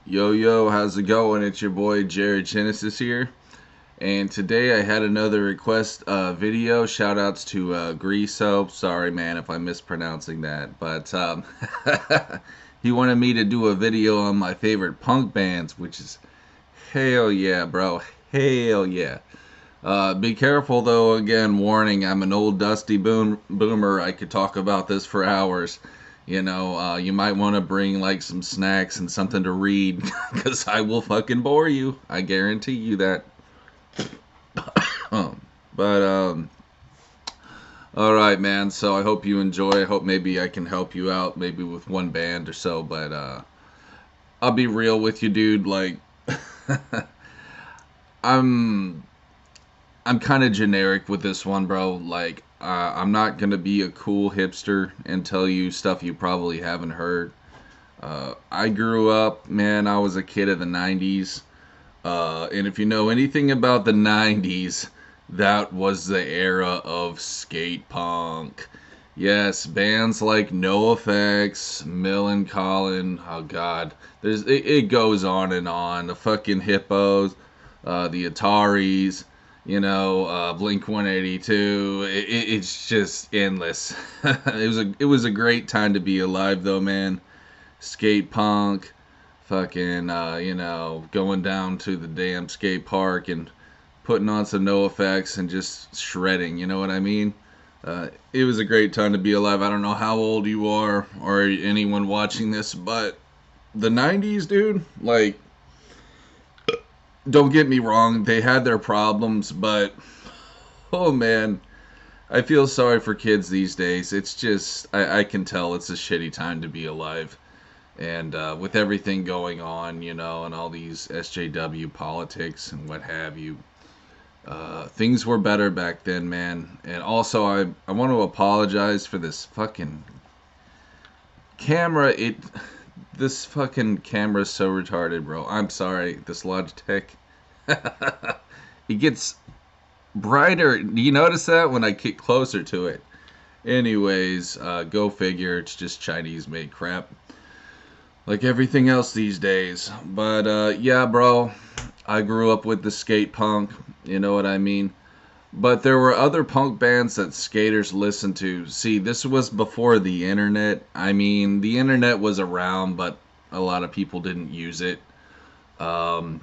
Yo, yo, how's it going? It's your boy Jared Genesis here. And today I had another request video. Shout outs to Greaso. Sorry, man, if I'm mispronouncing that. But he wanted me to do a video on my favorite punk bands, which is hell yeah, bro. Hell yeah. Be careful though, again, warning, I'm an old dusty boomer. I could talk about this for hours. You might want to bring like some snacks and something to read because I will fucking bore you. I guarantee you that. But all right, man. So I hope you enjoy. I hope maybe I can help you out, maybe with one band or so. But I'll be real with you, dude. Like, I'm I'm kind of generic with this one, bro. Like, I'm not gonna be a cool hipster and tell you stuff you probably haven't heard. I grew up, man. I was a kid of the '90s, and if you know anything about the '90s, that was the era of skate punk. Yes, bands like NoFX, Millencolin. Oh God, it goes on and on. The fucking Hippos, the Ataris, Blink 182. It's just endless. It was a great time to be alive, though, man. Skate punk, fucking, going down to the damn skate park and putting on some no effects and just shredding. You know what I mean? It was a great time to be alive. I don't know how old you are or anyone watching this, but the '90s, dude, like, don't get me wrong, they had their problems, but oh man, I feel sorry for kids these days. It's just, I can tell it's a shitty time to be alive. And with everything going on, and all these SJW politics and what have you, things were better back then, man. And also, I want to apologize for this fucking camera. This fucking camera's so retarded, bro. I'm sorry. This Logitech. It gets brighter. Do you notice that when I get closer to it? Anyways, go figure. It's just Chinese made crap. Like everything else these days. But yeah, bro. I grew up with the skate punk. You know what I mean? But there were other punk bands that skaters listened to. See, this was before the internet. I mean, the internet was around, but a lot of people didn't use it. Um,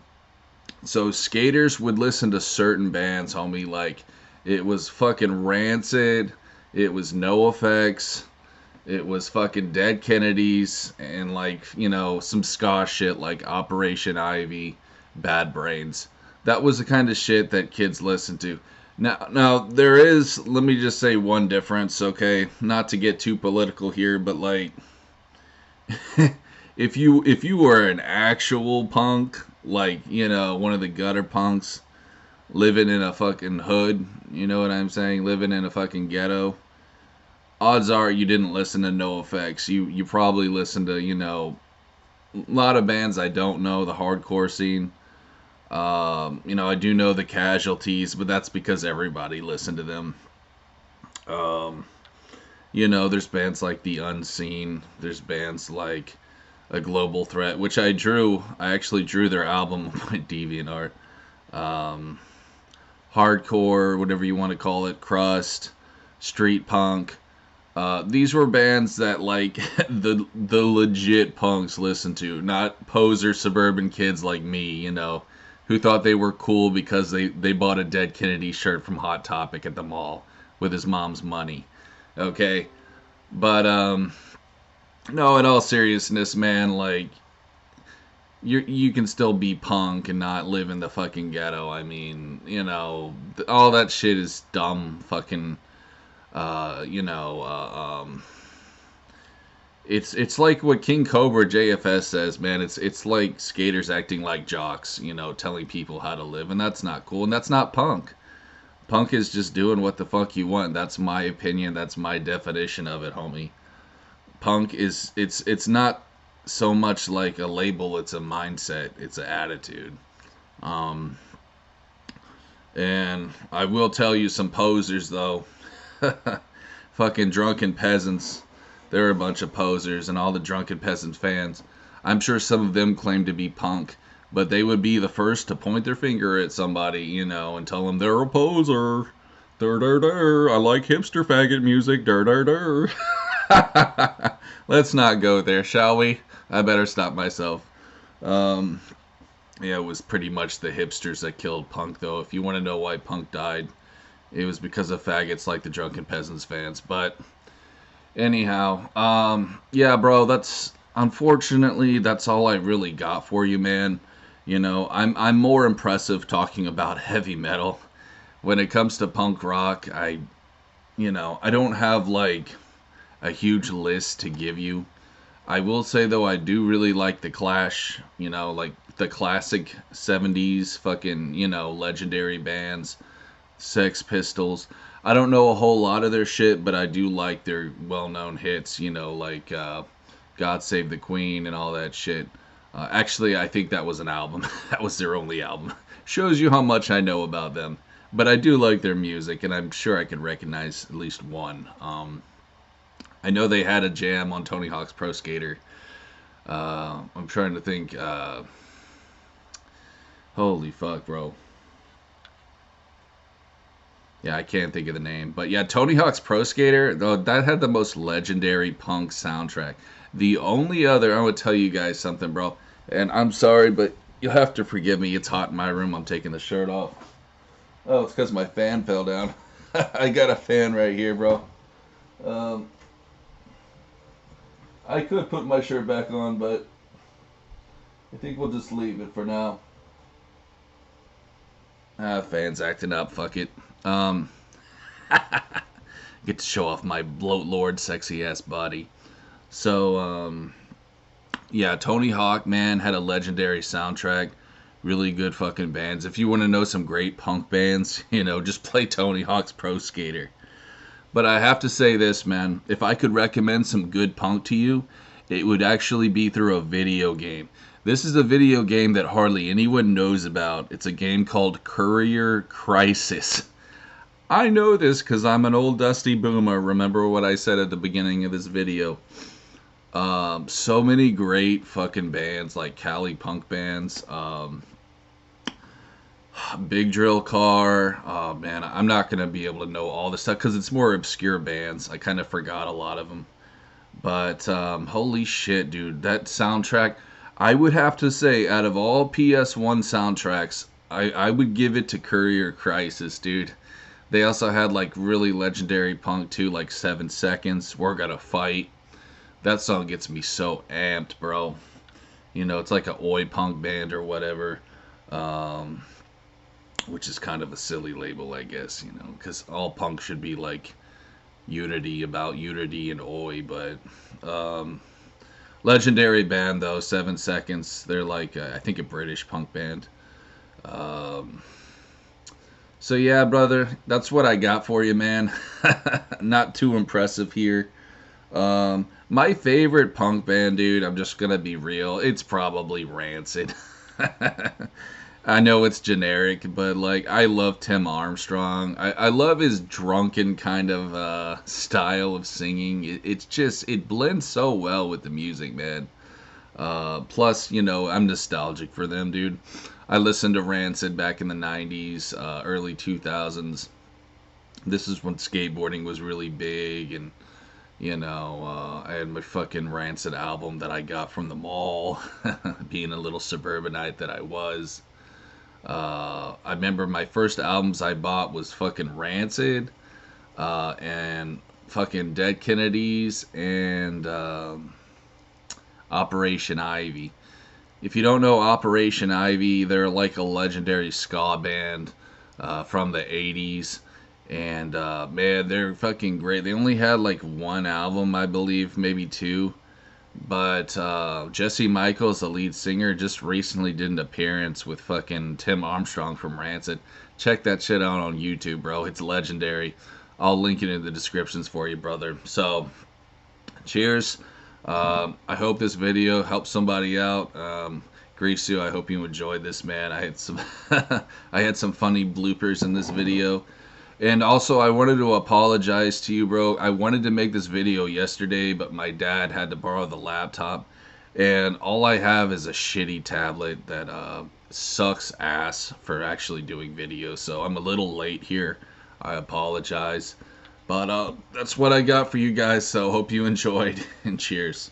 so skaters would listen to certain bands, homie. Like, it was fucking Rancid. It was NoFX. It was fucking Dead Kennedys. And, like, some ska shit like Operation Ivy, Bad Brains. That was the kind of shit that kids listened to. Now there is. Let me just say one difference, okay? Not to get too political here, but like, if you were an actual punk, like one of the gutter punks living in a fucking hood, you know what I'm saying? Living in a fucking ghetto. Odds are you didn't listen to NoFX. You probably listened to a lot of bands I don't know, the hardcore scene. I do know the Casualties, but that's because everybody listened to them. Um, there's bands like The Unseen. There's bands like A Global Threat, which I drew. I actually drew their album on my DeviantArt. Um, Hardcore, whatever you want to call it, Crust, Street Punk. These were bands that like the legit punks listened to, not poser suburban kids like me, who thought they were cool because they bought a Dead Kennedy shirt from Hot Topic at the mall with his mom's money. Okay? But no, in all seriousness, man, like you can still be punk and not live in the fucking ghetto. I mean, all that shit is dumb fucking uh, you know, uh, um it's like what King Cobra JFS says, man. It's like skaters acting like jocks, telling people how to live, and that's not cool, and that's not punk. Punk is just doing what the fuck you want. That's my opinion. That's my definition of it, homie. Punk is it's not so much like a label. It's a mindset. It's an attitude. Um, and I will tell you some posers though. Fucking drunken peasants. They're a bunch of posers, and all the drunken peasant fans. I'm sure some of them claim to be punk, but they would be the first to point their finger at somebody, you know, and tell them they're a poser. Dur dur dur. I like hipster faggot music. Dur dur dur. Let's not go there, shall we? I better stop myself. Um, yeah, it was pretty much the hipsters that killed punk, though. If you want to know why punk died, it was because of faggots like the Drunken Peasants fans. But anyhow, yeah, bro, that's unfortunately that's all I really got for you, man. You know, I'm more impressive talking about heavy metal. When it comes to punk rock, I don't have like a huge list to give you. I will say though, I do really like the Clash, you know, like the classic 70s fucking, you know, legendary bands, Sex Pistols. I don't know a whole lot of their shit, but I do like their well-known hits, you know, like God Save the Queen and all that shit. Actually, I think that was an album. That was their only album. Shows you how much I know about them. But I do like their music, and I'm sure I could recognize at least one. I know they had a jam on Tony Hawk's Pro Skater. I'm trying to think. Holy fuck, bro. Yeah, I can't think of the name. But yeah, Tony Hawk's Pro Skater, though, that had the most legendary punk soundtrack. The only other, I would tell you guys something, bro. And I'm sorry, but you'll have to forgive me. It's hot in my room. I'm taking the shirt off. Oh, it's because my fan fell down. I got a fan right here, bro. Um, I could put my shirt back on, but I think we'll just leave it for now. Fan's acting up. Fuck it. Um, get to show off my bloat lord sexy ass body. So, yeah, Tony Hawk, man, had a legendary soundtrack. Really good fucking bands. If you want to know some great punk bands, you know, just play Tony Hawk's Pro Skater. But I have to say this, man. If I could recommend some good punk to you, it would actually be through a video game. This is a video game that hardly anyone knows about. It's a game called Courier Crisis. I know this because I'm an old dusty boomer. Remember what I said at the beginning of this video. So many great fucking bands, like Cali punk bands. Big Drill Car. Oh man, I'm not gonna be able to know all this stuff because it's more obscure bands. I kind of forgot a lot of them. But holy shit, dude, that soundtrack. I would have to say, out of all PS1 soundtracks, I would give it to Courier Crisis, dude. They also had like really legendary punk too, like 7 Seconds. We're Gonna Fight. That song gets me so amped, bro. You know, it's like a oi punk band or whatever. Um, which is kind of a silly label, I guess, you know, because all punk should be like unity, about unity and oi, but legendary band though, 7 Seconds. They're like I think a British punk band. Um, so yeah, brother, that's what I got for you, man. Not too impressive here. My favorite punk band, dude, I'm just gonna be real. It's probably Rancid. I know it's generic, but like I love Tim Armstrong. I love his drunken kind of style of singing. It's just it blends so well with the music, man. Plus, you know, I'm nostalgic for them, dude. I listened to Rancid back in the '90s, early 2000s. This is when skateboarding was really big, and you know, I had my fucking Rancid album that I got from the mall, being a little suburbanite that I was. I remember my first albums I bought was fucking Rancid, and fucking Dead Kennedys, and Operation Ivy. If you don't know Operation Ivy, they're like a legendary ska band from the 80s. And man, they're fucking great. They only had like one album, I believe, maybe two. But Jesse Michaels, the lead singer, just recently did an appearance with fucking Tim Armstrong from Rancid. Check that shit out on YouTube, bro. It's legendary. I'll link it in the descriptions for you, brother. So, cheers. I hope this video helps somebody out. Grisu, I hope you enjoyed this, man. I had some, I had some funny bloopers in this video. And also, I wanted to apologize to you, bro. I wanted to make this video yesterday, but my dad had to borrow the laptop. And all I have is a shitty tablet that sucks ass for actually doing videos. So I'm a little late here. I apologize. But that's what I got for you guys. So hope you enjoyed and cheers.